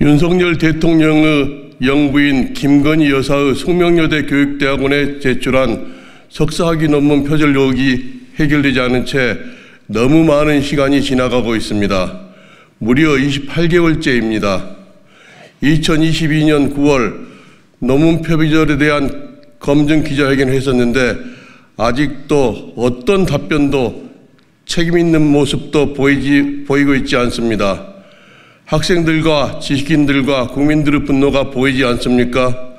윤석열 대통령의 영부인 김건희 여사의 숙명여대 교육대학원에 제출한 석사학위 논문 표절 의혹이 해결되지 않은 채 너무 많은 시간이 지나가고 있습니다. 무려 28개월째입니다. 2022년 9월 논문 표절에 대한 검증 기자회견을 했었는데 아직도 어떤 답변도 책임 있는 모습도 보이고 있지 않습니다. 학생들과 지식인들과 국민들의 분노가 보이지 않습니까?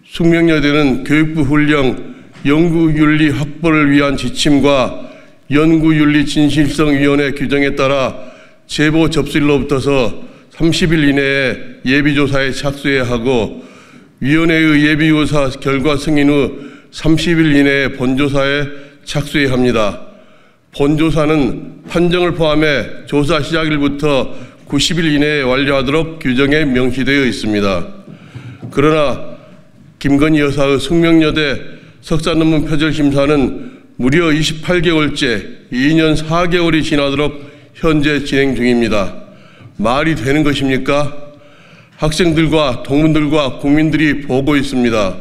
숙명여대는 교육부 훈령 연구윤리 확보를 위한 지침과 연구윤리 진실성위원회 규정에 따라 제보 접수일로부터서 30일 이내에 예비조사에 착수해야 하고 위원회의 예비조사 결과 승인 후 30일 이내에 본조사에 착수해야 합니다. 본조사는 판정을 포함해 조사 시작일부터 90일 이내에 완료하도록 규정에 명시되어 있습니다. 그러나 김건희 여사의 숙명여대 석사논문 표절 심사는 무려 28개월째 2년 4개월이 지나도록 현재 진행 중입니다. 말이 되는 것입니까? 학생들과 동문들과 국민들이 보고 있습니다.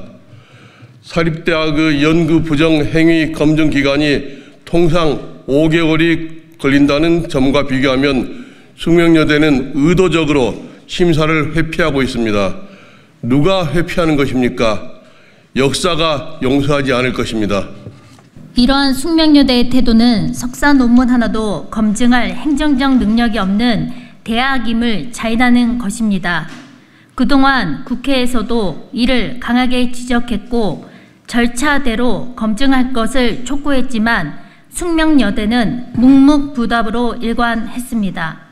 사립대학의 연구 부정 행위 검증 기간이 통상 5개월이 걸린다는 점과 비교하면 숙명여대는 의도적으로 심사를 회피하고 있습니다. 누가 회피하는 것입니까? 역사가 용서하지 않을 것입니다. 이러한 숙명여대의 태도는 석사 논문 하나도 검증할 행정적 능력이 없는 대학임을 자인하는 것입니다. 그동안 국회에서도 이를 강하게 지적했고 절차대로 검증할 것을 촉구했지만 숙명여대는 묵묵부답으로 일관했습니다.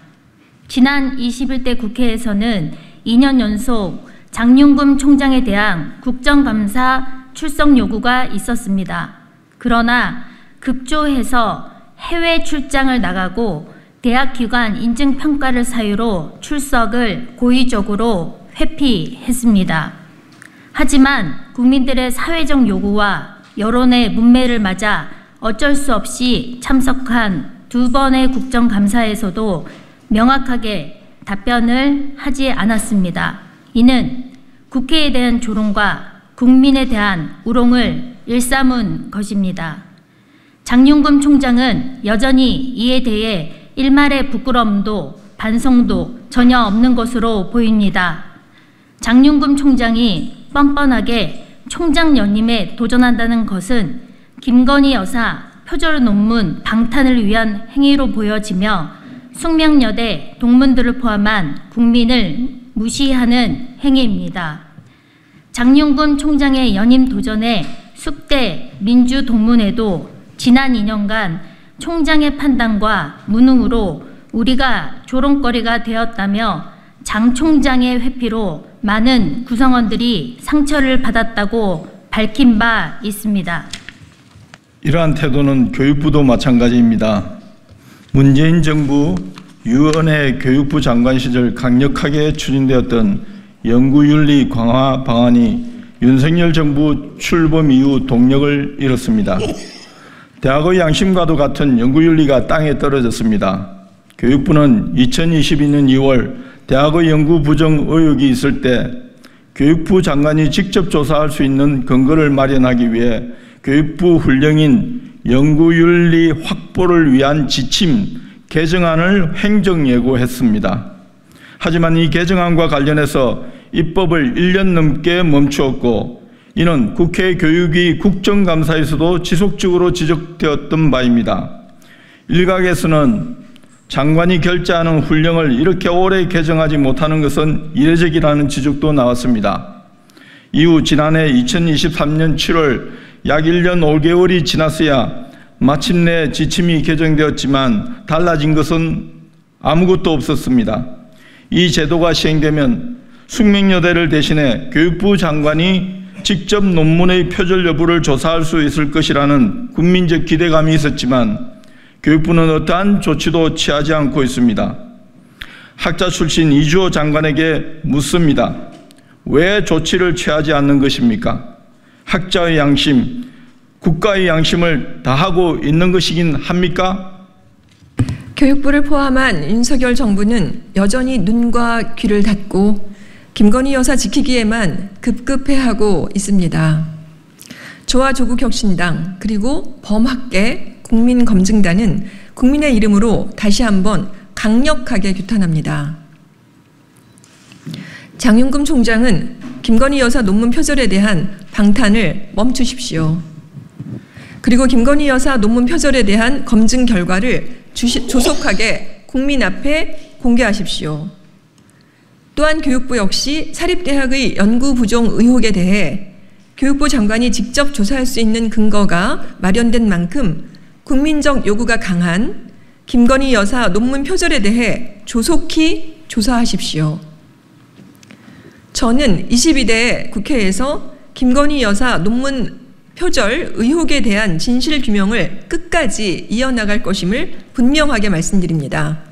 지난 21대 국회에서는 2년 연속 장윤금 총장에 대한 국정감사 출석 요구가 있었습니다. 그러나 급조해서 해외 출장을 나가고 대학기관 인증평가를 사유로 출석을 고의적으로 회피했습니다. 하지만 국민들의 사회적 요구와 여론의 문매를 맞아 어쩔 수 없이 참석한 2번의 국정감사에서도 명확하게 답변을 하지 않았습니다. 이는 국회에 대한 조롱과 국민에 대한 우롱을 일삼은 것입니다. 장윤금 총장은 여전히 이에 대해 일말의 부끄러움도 반성도 전혀 없는 것으로 보입니다. 장윤금 총장이 뻔뻔하게 총장 연임에 도전한다는 것은 김건희 여사 표절 논문 방탄을 위한 행위로 보여지며 숙명여대 동문들을 포함한 국민을 무시하는 행위입니다. 장윤금 총장의 연임 도전에 숙대 민주동문회도 지난 2년간 총장의 판단과 무능으로 우리가 조롱거리가 되었다며 장 총장의 회피로 많은 구성원들이 상처를 받았다고 밝힌 바 있습니다. 이러한 태도는 교육부도 마찬가지입니다. 문재인 정부 유은혜 교육부 장관 시절 강력하게 추진되었던 연구윤리 강화 방안이 윤석열 정부 출범 이후 동력을 잃었습니다. 대학의 양심과도 같은 연구윤리가 땅에 떨어졌습니다. 교육부는 2022년 2월 대학의 연구 부정 의혹이 있을 때 교육부 장관이 직접 조사할 수 있는 근거를 마련하기 위해 교육부 훈령인 연구윤리 확보를 위한 지침 개정안을 행정예고했습니다. 하지만 이 개정안과 관련해서 입법을 1년 넘게 멈추었고 이는 국회 교육위 국정감사에서도 지속적으로 지적되었던 바입니다. 일각에서는 장관이 결재하는 훈령을 이렇게 오래 개정하지 못하는 것은 이례적이라는 지적도 나왔습니다. 이후 지난해 2023년 7월 약 1년 5개월이 지났어야 마침내 지침이 개정되었지만 달라진 것은 아무것도 없었습니다. 이 제도가 시행되면 숙명여대를 대신해 교육부 장관이 직접 논문의 표절 여부를 조사할 수 있을 것이라는 국민적 기대감이 있었지만 교육부는 어떠한 조치도 취하지 않고 있습니다. 학자 출신 이주호 장관에게 묻습니다. 왜 조치를 취하지 않는 것입니까? 학자의 양심, 국가의 양심을 다하고 있는 것이긴 합니까? 교육부를 포함한 윤석열 정부는 여전히 눈과 귀를 닫고 김건희 여사 지키기에만 급급해하고 있습니다. 저와 조국혁신당 그리고 범학계 국민검증단은 국민의 이름으로 다시 한번 강력하게 규탄합니다. 장윤금 총장은 김건희 여사 논문 표절에 대한 방탄을 멈추십시오. 그리고 김건희 여사 논문 표절에 대한 검증 결과를 조속하게 국민 앞에 공개하십시오. 또한 교육부 역시 사립대학의 연구 부정 의혹에 대해 교육부 장관이 직접 조사할 수 있는 근거가 마련된 만큼 국민적 요구가 강한 김건희 여사 논문 표절에 대해 조속히 조사하십시오. 저는 22대 국회에서 김건희 여사 논문 표절 의혹에 대한 진실 규명을 끝까지 이어나갈 것임을 분명하게 말씀드립니다.